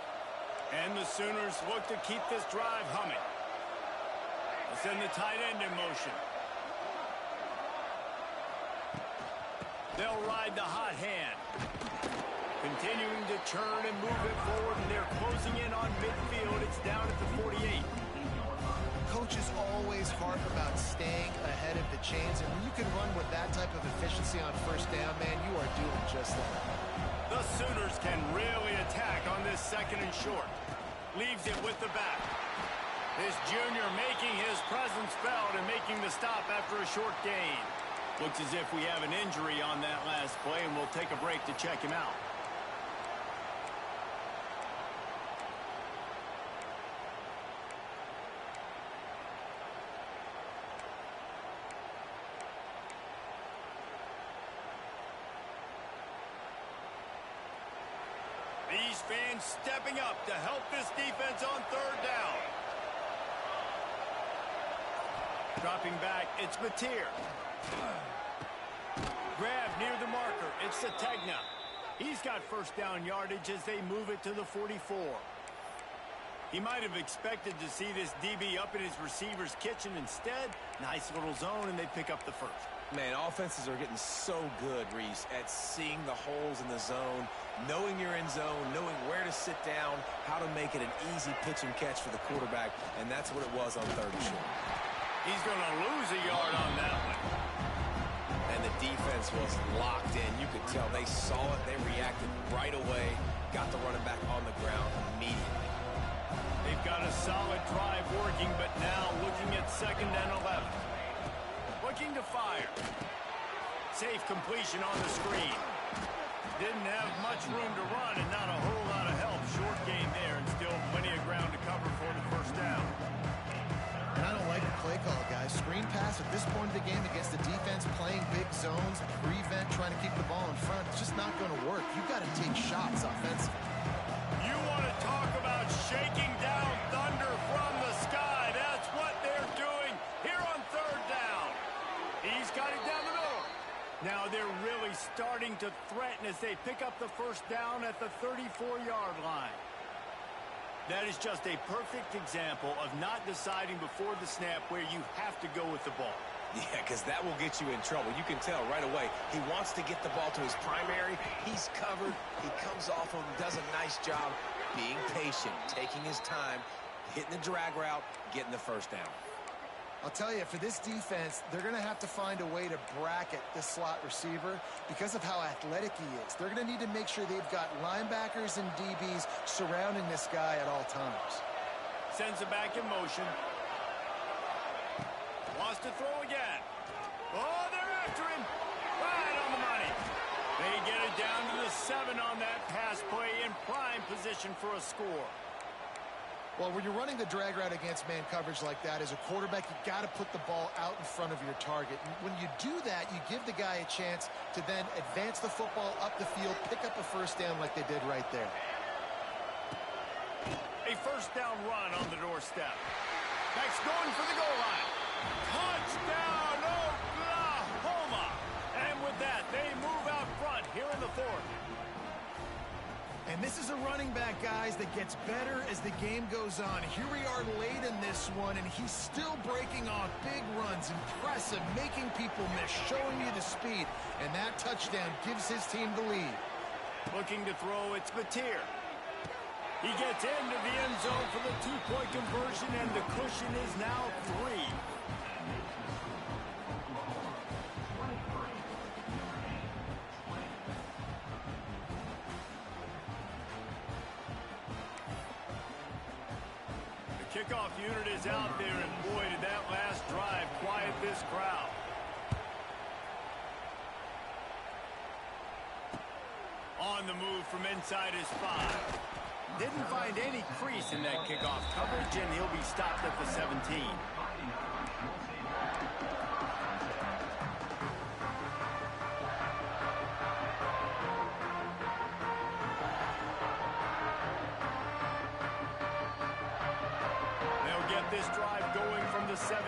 And the Sooners look to keep this drive humming. They'll send the tight end in motion. They'll ride the hot hand. Continuing to turn and move it forward, and they're closing in on midfield. It's down at the 48. Coaches always harp about staying ahead of the chains, and when you can run with that type of efficiency on first down, man, you are doing just that. The Sooners can really attack on this second and short. Leaves it with the back. This junior making his presence felt and making the stop after a short gain. Looks as if we have an injury on that last play, and we'll take a break to check him out. fans stepping up to help this defense on third down. Dropping back, it's Mateer. Grab near the marker, it's Sategna. He's got first down yardage as they move it to the 44. He might have expected to see this DB up in his receiver's kitchen. Instead, nice little zone, and they pick up the first. Man, offenses are getting so good, Reese, at seeing the holes in the zone, knowing you're in zone, knowing where to sit down, how to make it an easy pitch and catch for the quarterback, and that's what it was on third and short. He's going to lose a yard on that one. And the defense was locked in. You could tell they saw it. They reacted right away, got the running back on the ground immediately. They've got a solid drive working, but now looking at 2nd and 11. Looking to fire. Safe completion on the screen. Didn't have much room to run and not a whole lot of help. Short gain there and still plenty of ground to cover for the first down. And I don't like the play call, guys. Screen pass at this point of the game against the defense playing big zones, prevent, trying to keep the ball in front. It's just not going to work. You've got to take shots offensively. You want to talk about shaking down thunder from the sky. That's what they're doing here on third down. He's got it down the middle. Now they're really starting to threaten as they pick up the first down at the 34-yard line. That is just a perfect example of not deciding before the snap where you have to go with the ball. Yeah, because that will get you in trouble. You can tell right away. He wants to get the ball to his primary. He's covered. He comes off him, does a nice job being patient, taking his time, hitting the drag route, getting the first down. I'll tell you, for this defense, they're going to have to find a way to bracket this slot receiver because of how athletic he is. They're going to need to make sure they've got linebackers and DBs surrounding this guy at all times. Sends it back in motion. Wants to throw again. Oh, they're after him. Right on the money. They get it down to the 7 on that pass play in prime position for a score. Well, when you're running the drag route against man coverage like that, as a quarterback, you got to put the ball out in front of your target. And when you do that, you give the guy a chance to then advance the football up the field, pick up a first down like they did right there. A first down run on the doorstep. Max going for the goal line. Touchdown, Oklahoma! And with that, they move out front here in the 4th. And this is a running back, guys, that gets better as the game goes on. Here we are late in this one, and he's still breaking off big runs. Impressive, making people miss, showing you the speed. And that touchdown gives his team the lead. Looking to throw, it's Mateer. He gets into the end zone for the 2-point conversion, and the cushion is now 3. Kickoff unit is out there, and boy, did that last drive quiet this crowd. On the move from inside his 5. Didn't find any crease in that kickoff coverage, and he'll be stopped at the 17. This drive going from the 17.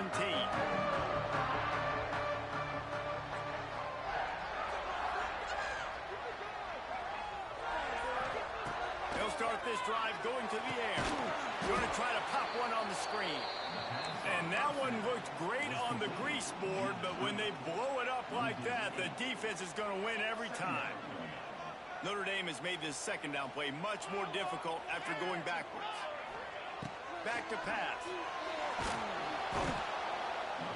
They'll start this drive going to the air. Going to try to pop one on the screen. And that one looked great on the grease board, but when they blow it up like that, the defense is going to win every time. Notre Dame has made this 2nd down play much more difficult after going backwards. Back to pass.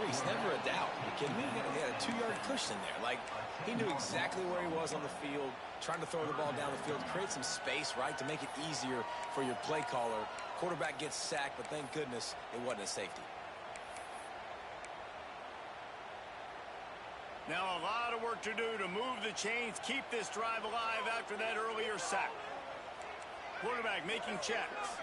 Reese, never a doubt. Are you kidding me? He had a 2-yard cushion there. Like, he knew exactly where he was on the field, trying to throw the ball down the field, create some space, right, to make it easier for your play caller. Quarterback gets sacked, but thank goodness it wasn't a safety. Now a lot of work to do to move the chains, keep this drive alive after that earlier sack. Quarterback making checks.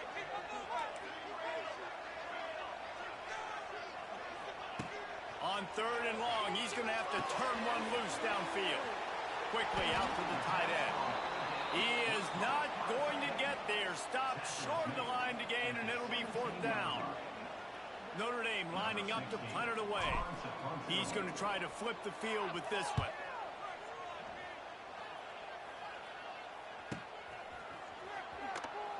On 3rd and long, he's going to have to turn one loose downfield. Quickly out to the tight end. He is not going to get stop short of the line to gain, and it'll be 4th down. Notre Dame lining up to punt it away. He's going to try to flip the field with this one.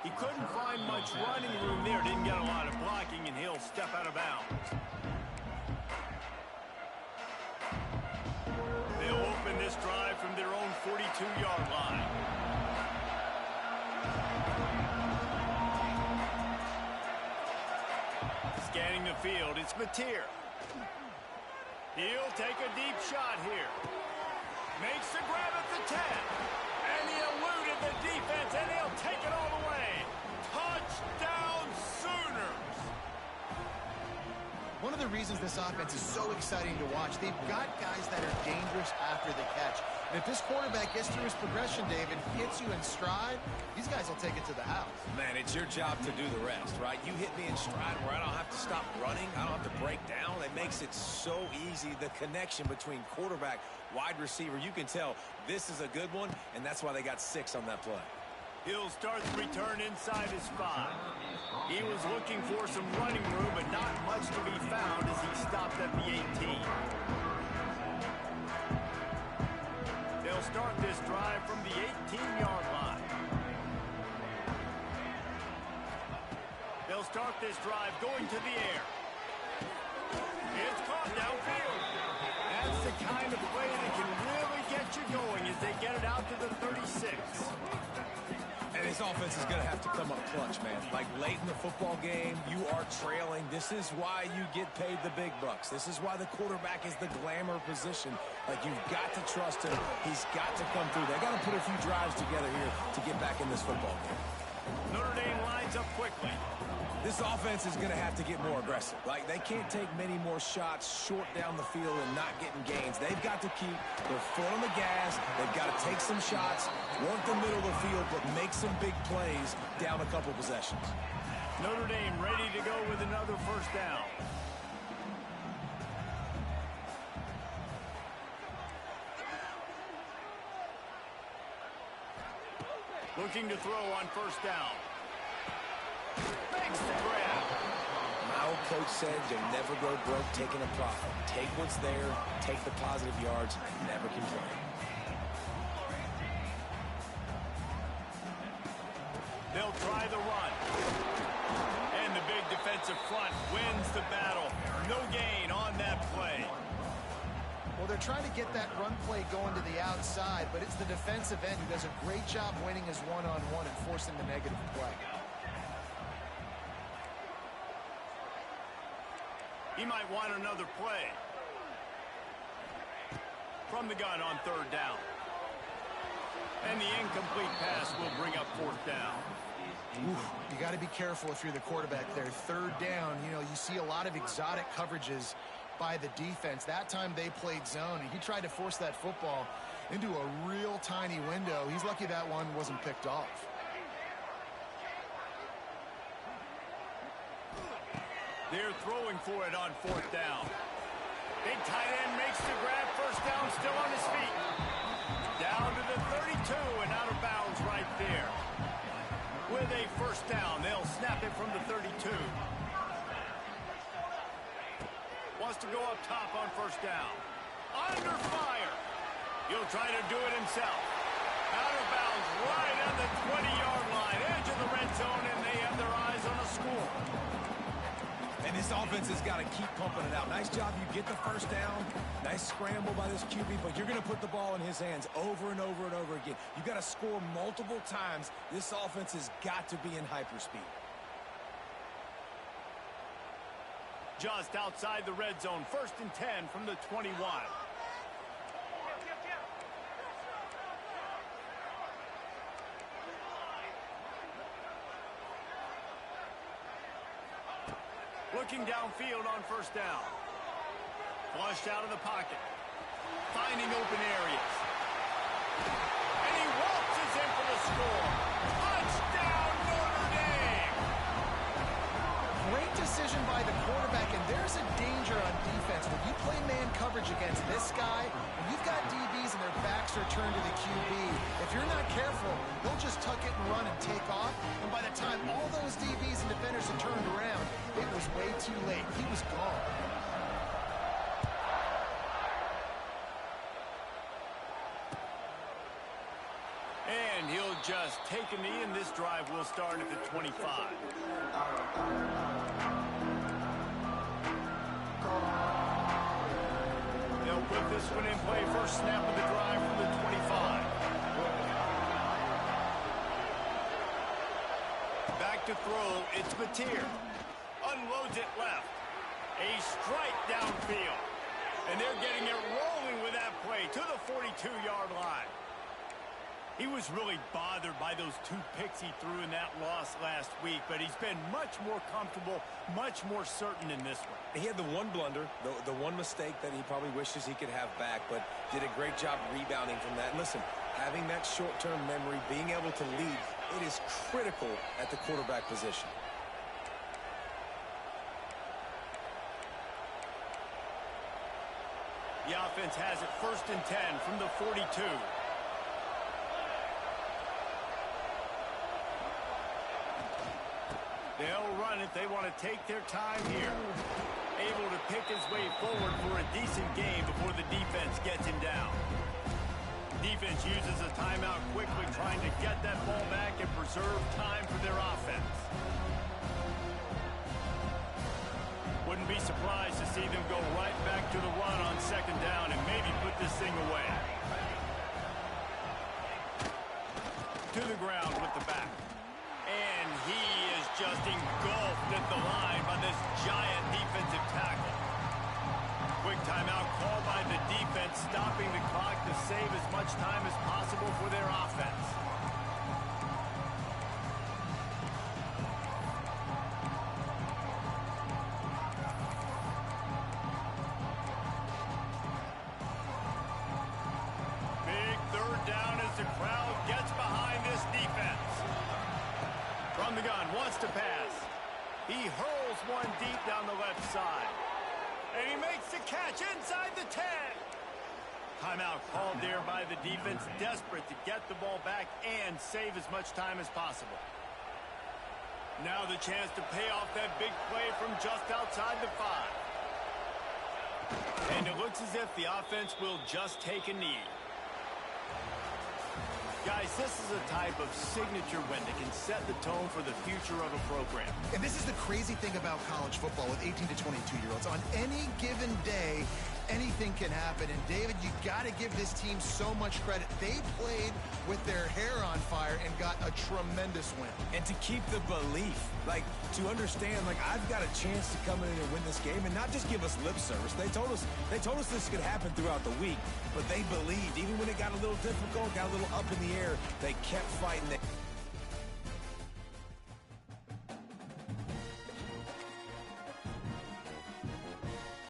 He couldn't find much running room there. Didn't get a lot of blocking, and he'll step out of bounds. They'll open this drive from their own 42-yard line. Scanning the field, it's Mateer. He'll take a deep shot here. Makes the grab at the 10. And he eluded the defense, and he'll take it all the way. Touchdown, Sooners! One of the reasons this offense is so exciting to watch, they've got guys that are dangerous after the catch. And if this quarterback gets through his progression, David, hits you in stride, these guys will take it to the house. Man, it's your job to do the rest, right? You hit me in stride where I don't have to stop running. I don't have to break down. It makes it so easy. The connection between quarterback, wide receiver, you can tell this is a good one, and that's why they got 6 on that play. He'll start the return inside his 5. He was looking for some running room, but not much to be found as he stopped at the 18. They'll start this drive from the 18-yard line. They'll start this drive going to the air. It's caught downfield. That's the kind of play that can really get you going as they get it out to the 36. And this offense is going to have to come up clutch, man. Like late in the football game, you are trailing. This is why you get paid the big bucks. This is why the quarterback is the glamour position. Like, you've got to trust him. He's got to come through. They got to put a few drives together here to get back in this football game. Notre Dame lines up quickly. This offense is going to have to get more aggressive. Like, they can't take many more shots short down the field and not getting gains. They've got to keep their foot on the gas. They've got to take some shots, work the middle of the field, but make some big plays down a couple possessions. Notre Dame ready to go with another 1st down. Looking to throw on 1st down. Makes the grab. My old coach said you'll never go broke taking a profit. Take what's there, take the positive yards, and never complain. They'll try the run. And the big defensive front wins the battle. No gain on that play. Well, they're trying to get that run play going to the outside, but it's the defensive end who does a great job winning his one-on-one and forcing the negative play. He might want another play. From the gun on 3rd down. And the incomplete pass will bring up 4th down. Oof, you got to be careful if you're the quarterback there. 3rd down, you know, you see a lot of exotic coverages by the defense. That time they played zone, and he tried to force that football into a real tiny window. He's lucky that one wasn't picked off. They're throwing for it on 4th down. Big tight end makes the grab. 1st down, still on his feet. Down to the 32 and out of bounds right there. With a 1st down, they'll snap it from the 32. Wants to go up top on 1st down. Under fire. He'll try to do it himself. Out of bounds right on the 20-yard line. Edge of the red zone, and they have their eyes on a score. And this offense has got to keep pumping it out. Nice job. You get the 1st down. Nice scramble by this QB, but you're going to put the ball in his hands over and over and over again. You got to score multiple times. This offense has got to be in hyperspeed. Just outside the red zone. 1st and 10 from the 21. Looking downfield on 1st down. Flushed out of the pocket. Finding open areas. And he waltzes in for the score. Touchdown, Notre Dame! Great to decision by the quarterback, and there's a danger on defense. When you play man coverage against this guy, when you've got DBs and their backs are turned to the QB, if you're not careful, they'll just tuck it and run and take off. And by the time all those DBs and defenders had turned around, it was way too late. He was gone. And he'll just take a knee, and this drive will start at the 25. They'll put this one in play. First snap of the drive from the 25. Back to throw. It's Mateer. Unloads it left. A strike downfield. And they're getting it rolling with that play to the 42-yard line. He was really bothered by those 2 picks he threw in that loss last week, but he's been much more comfortable, much more certain in this one. He had the one blunder, the one mistake that he probably wishes he could have back, but did a great job rebounding from that. And listen, having that short-term memory, being able to lead, it is critical at the quarterback position. The offense has it 1st and 10 from the 42. They'll run it. They want to take their time here. Able to pick his way forward for a decent game before the defense gets him down. Defense uses a timeout quickly, trying to get that ball back and preserve time for their offense. Wouldn't be surprised to see them go right back to the run on 2nd down and maybe put this thing away. To the ground with the back. And he is just engulfed at the line by this giant defensive tackle. Quick timeout called by the defense, stopping the clock to save as much time as possible for their offense. Big 3rd down as the crowd gets behind this defense. From the gun, wants to pass. He hurls one deep down the left side. And he makes the catch inside the 10. Timeout called there by the defense, desperate to get the ball back and save as much time as possible. Now the chance to pay off that big play from just outside the 5. And it looks as if the offense will just take a knee. Guys, this is a type of signature win that can set the tone for the future of a program. And this is the crazy thing about college football with 18 to 22-year-olds. On any given day, anything can happen. And, David, you got to give this team so much credit. They played with their hair on fire and got a tremendous win. And to keep the belief, to understand, I've got a chance to come in and win this game and not just give us lip service. They told us this could happen throughout the week, but they believed. Even when it got a little difficult, got a little up in the air, they kept fighting.